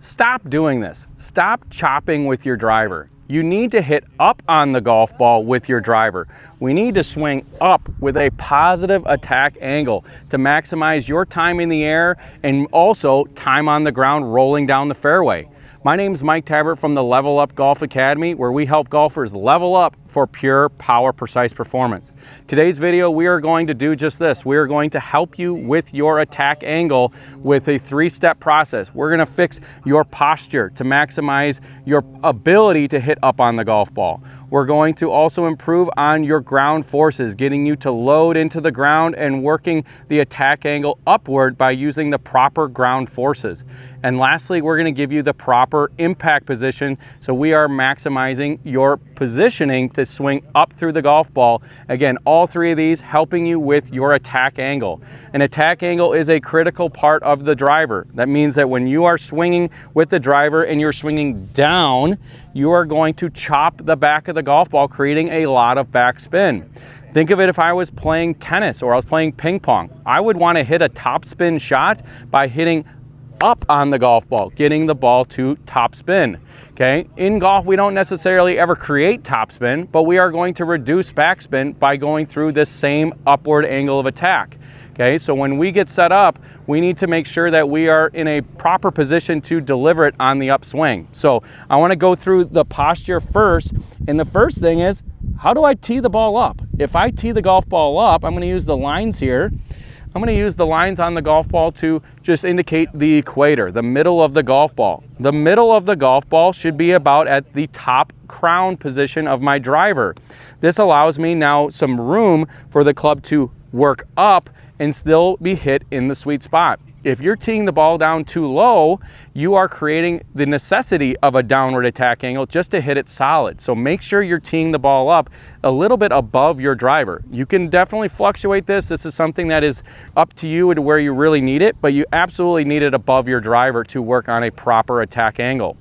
Stop doing this. Stop chopping with your driver. You need to hit up on the golf ball with your driver. We need to swing up with a positive attack angle to maximize your time in the air and also time on the ground rolling down the fairway. My name is Mike Tabbert from the LevelUp Golf Academy, where we help golfers level up for pure power precise performance. Today's video, we are going to do just this. We are going to help you with your attack angle with a 3-step process. We're going to fix your posture to maximize your ability to hit up on the golf ball. We're going to also improve on your ground forces, getting you to load into the ground and working the attack angle upward by using the proper ground forces. And lastly, we're going to give you the proper impact position, so we are maximizing your positioning to swing up through the golf ball. Again, all 3 of these helping you with your attack angle. An attack angle is a critical part of the driver. That means that when you are swinging with the driver and you're swinging down, you are going to chop the back of the golf ball, creating a lot of backspin. Think of it if I was playing tennis or I was playing ping pong. I would want to hit a topspin shot by hitting up on the golf ball, getting the ball to topspin. Okay, in golf, we don't necessarily ever create topspin, but we are going to reduce backspin by going through this same upward angle of attack. Okay, so when we get set up, we need to make sure that we are in a proper position to deliver it on the upswing. So I want to go through the posture first, and the first thing is, how do I tee the ball up? If I tee the golf ball up, I'm going to use the lines here. I'm going to use the lines on the golf ball to just indicate the equator, the middle of the golf ball. The middle of the golf ball should be about at the top crown position of my driver. This allows me now some room for the club to work up and still be hit in the sweet spot. If you're teeing the ball down too low, you are creating the necessity of a downward attack angle just to hit it solid. So make sure you're teeing the ball up a little bit above your driver. You can definitely fluctuate this. This is something that is up to you and where you really need it, but you absolutely need it above your driver to work on a proper attack angle.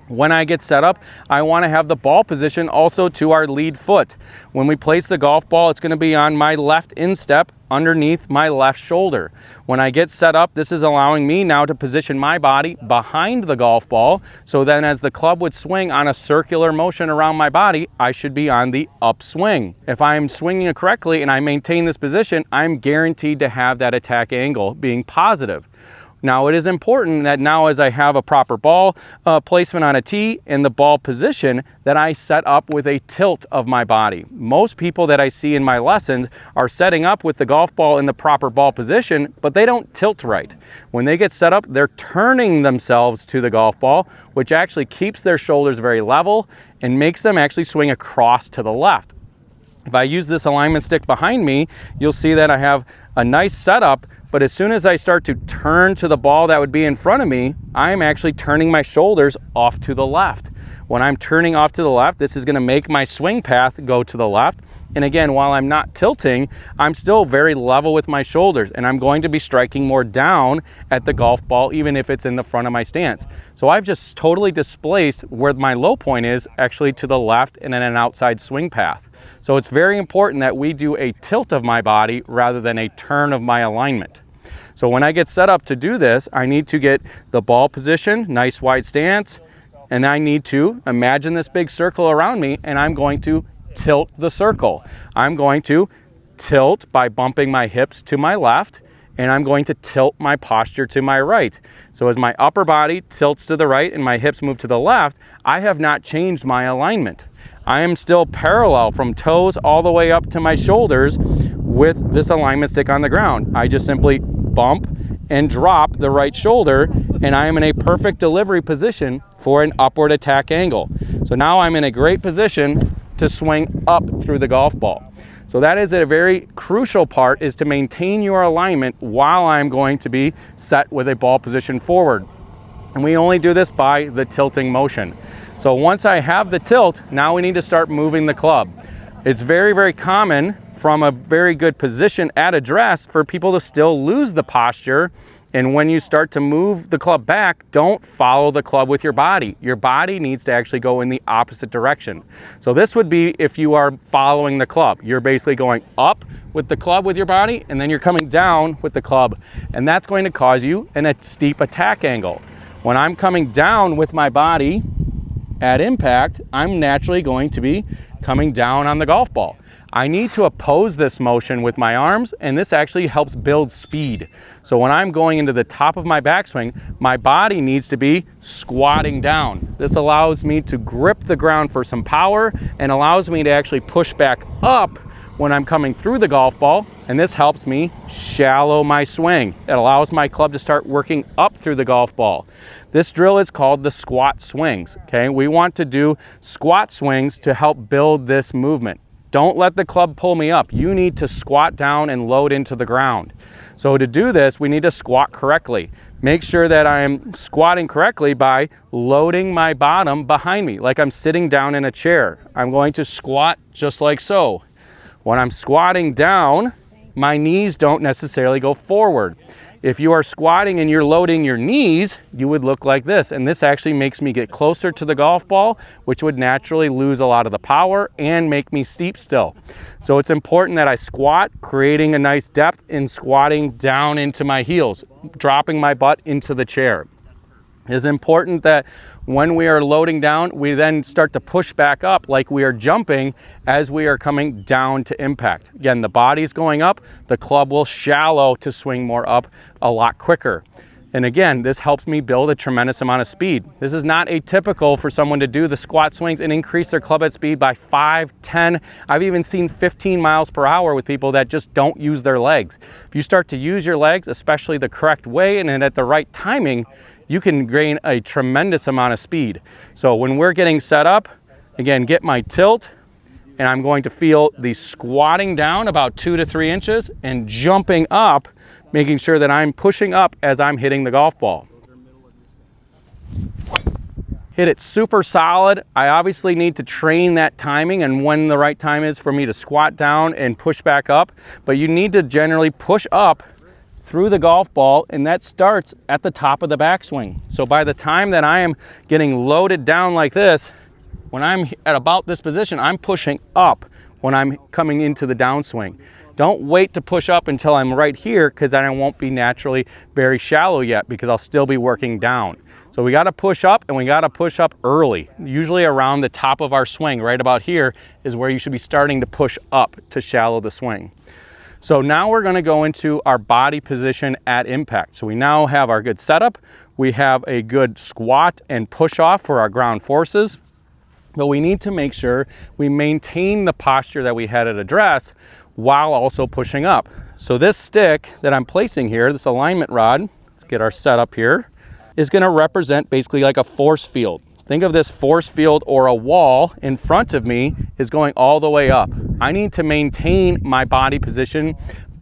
When I get set up, I want to have the ball position also to our lead foot. When we place the golf ball, it's going to be on my left instep underneath my left shoulder. When I get set up, this is allowing me now to position my body behind the golf ball. So then as the club would swing on a circular motion around my body, I should be on the upswing. If I'm swinging it correctly and I maintain this position, I'm guaranteed to have that attack angle being positive. Now, it is important that now as I have a proper ball placement on a tee and the ball position, that I set up with a tilt of my body. Most people that I see in my lessons are setting up with the golf ball in the proper ball position, but they don't tilt right. When they get set up, they're turning themselves to the golf ball, which actually keeps their shoulders very level and makes them actually swing across to the left. If I use this alignment stick behind me, you'll see that I have a nice setup, but as soon as I start to turn to the ball that would be in front of me, I'm actually turning my shoulders off to the left. When I'm turning off to the left, this is going to make my swing path go to the left. And again, while I'm not tilting, I'm still very level with my shoulders, and I'm going to be striking more down at the golf ball, even if it's in the front of my stance. So I've just totally displaced where my low point is, actually to the left and in an outside swing path. So it's very important that we do a tilt of my body rather than a turn of my alignment. So when I get set up to do this, I need to get the ball position, nice wide stance, and I need to imagine this big circle around me, and I'm going to tilt the circle. I'm going to tilt by bumping my hips to my left, and I'm going to tilt my posture to my right. So as my upper body tilts to the right and my hips move to the left, I have not changed my alignment. I am still parallel from toes all the way up to my shoulders with this alignment stick on the ground. I just simply bump and drop the right shoulder, and I am in a perfect delivery position for an upward attack angle. So now I'm in a great position to swing up through the golf ball. So that is a very crucial part, is to maintain your alignment while I'm going to be set with a ball position forward. And we only do this by the tilting motion. So once I have the tilt, now we need to start moving the club. It's very, very common from a very good position at address for people to still lose the posture And when you start to move the club back, don't follow the club with your body. Your body needs to actually go in the opposite direction. So this would be if you are following the club. You're basically going up with the club with your body, and then you're coming down with the club. And that's going to cause you a steep attack angle. When I'm coming down with my body at impact, I'm naturally going to be coming down on the golf ball. I need to oppose this motion with my arms, and this actually helps build speed. So when I'm going into the top of my backswing, my body needs to be squatting down. This allows me to grip the ground for some power and allows me to actually push back up when I'm coming through the golf ball, and this helps me shallow my swing. It allows my club to start working up through the golf ball. This drill is called the squat swings, okay? We want to do squat swings to help build this movement. Don't let the club pull me up. You need to squat down and load into the ground. So to do this, we need to squat correctly. Make sure that I'm squatting correctly by loading my bottom behind me, like I'm sitting down in a chair. I'm going to squat just like so. When I'm squatting down, my knees don't necessarily go forward. If you are squatting and you're loading your knees, you would look like this. And this actually makes me get closer to the golf ball, which would naturally lose a lot of the power and make me steep still. So it's important that I squat, creating a nice depth in squatting down into my heels, dropping my butt into the chair. It's important that when we are loading down, we then start to push back up like we are jumping as we are coming down to impact. Again, the body's going up, the club will shallow to swing more up a lot quicker. And again, this helps me build a tremendous amount of speed. This is not atypical for someone to do the squat swings and increase their club head speed by 5, 10. I've even seen 15 miles per hour with people that just don't use their legs. If you start to use your legs, especially the correct way and at the right timing, you can gain a tremendous amount of speed. So when we're getting set up, again, get my tilt, and I'm going to feel the squatting down about 2 to 3 inches and jumping up, making sure that I'm pushing up as I'm hitting the golf ball. Hit it super solid. I obviously need to train that timing and when the right time is for me to squat down and push back up, but you need to generally push up through the golf ball, and that starts at the top of the backswing. So by the time that I am getting loaded down like this, when I'm at about this position, I'm pushing up when I'm coming into the downswing. Don't wait to push up until I'm right here, because then I won't be naturally very shallow yet, because I'll still be working down. So we gotta push up, and we gotta push up early. Usually around the top of our swing, right about here, is where you should be starting to push up to shallow the swing. So now we're going to go into our body position at impact. So we now have our good setup. We have a good squat and push off for our ground forces. But we need to make sure we maintain the posture that we had at address while also pushing up. So this stick that I'm placing here, this alignment rod, let's get our setup here, is going to represent basically like a force field. Think of this force field or a wall in front of me is going all the way up. I need to maintain my body position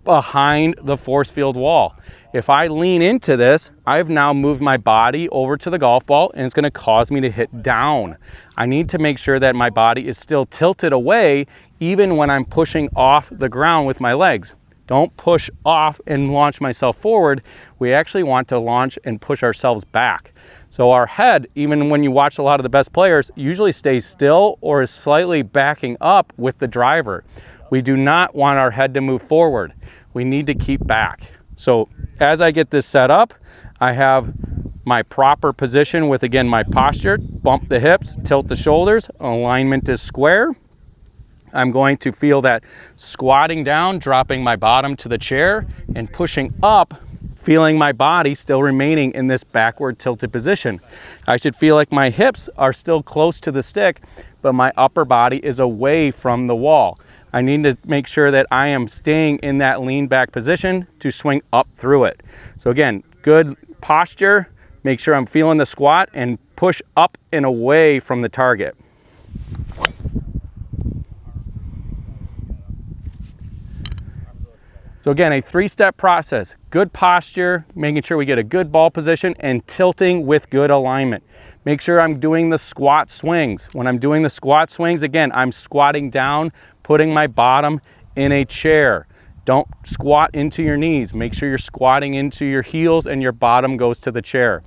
behind the force field wall. If I lean into this, I've now moved my body over to the golf ball, and it's going to cause me to hit down. I need to make sure that my body is still tilted away even when I'm pushing off the ground with my legs. Don't push off and launch myself forward. We actually want to launch and push ourselves back. So our head, even when you watch a lot of the best players, usually stays still or is slightly backing up with the driver. We do not want our head to move forward. We need to keep back. So as I get this set up, I have my proper position with, again, my posture, bump the hips, tilt the shoulders, alignment is square. I'm going to feel that squatting down, dropping my bottom to the chair, and pushing up, feeling my body still remaining in this backward tilted position. I should feel like my hips are still close to the stick, but my upper body is away from the wall. I need to make sure that I am staying in that lean back position to swing up through it. So again, good posture, make sure I'm feeling the squat, and push up and away from the target. So again, a 3-step process: good posture, making sure we get a good ball position, and tilting with good alignment. Make sure I'm doing the squat swings. When I'm doing the squat swings, again, I'm squatting down, putting my bottom in a chair. Don't squat into your knees. Make sure you're squatting into your heels and your bottom goes to the chair.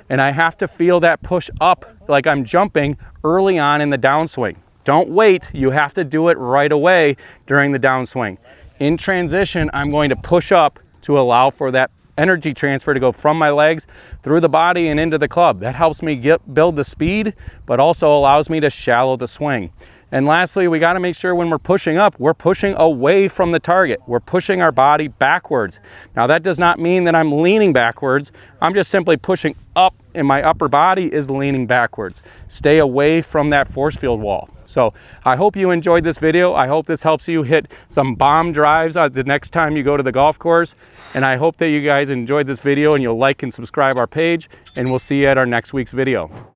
And I have to feel that push up like I'm jumping early on in the downswing. Don't wait, you have to do it right away during the downswing. In transition, I'm going to push up to allow for that energy transfer to go from my legs through the body and into the club. That helps me build the speed, but also allows me to shallow the swing. And lastly, we got to make sure when we're pushing up, we're pushing away from the target. We're pushing our body backwards. Now that does not mean that I'm leaning backwards. I'm just simply pushing up and my upper body is leaning backwards. Stay away from that force field wall. So I hope you enjoyed this video. I hope this helps you hit some bomb drives the next time you go to the golf course. And I hope that you guys enjoyed this video and you'll like and subscribe our page, and we'll see you at our next week's video.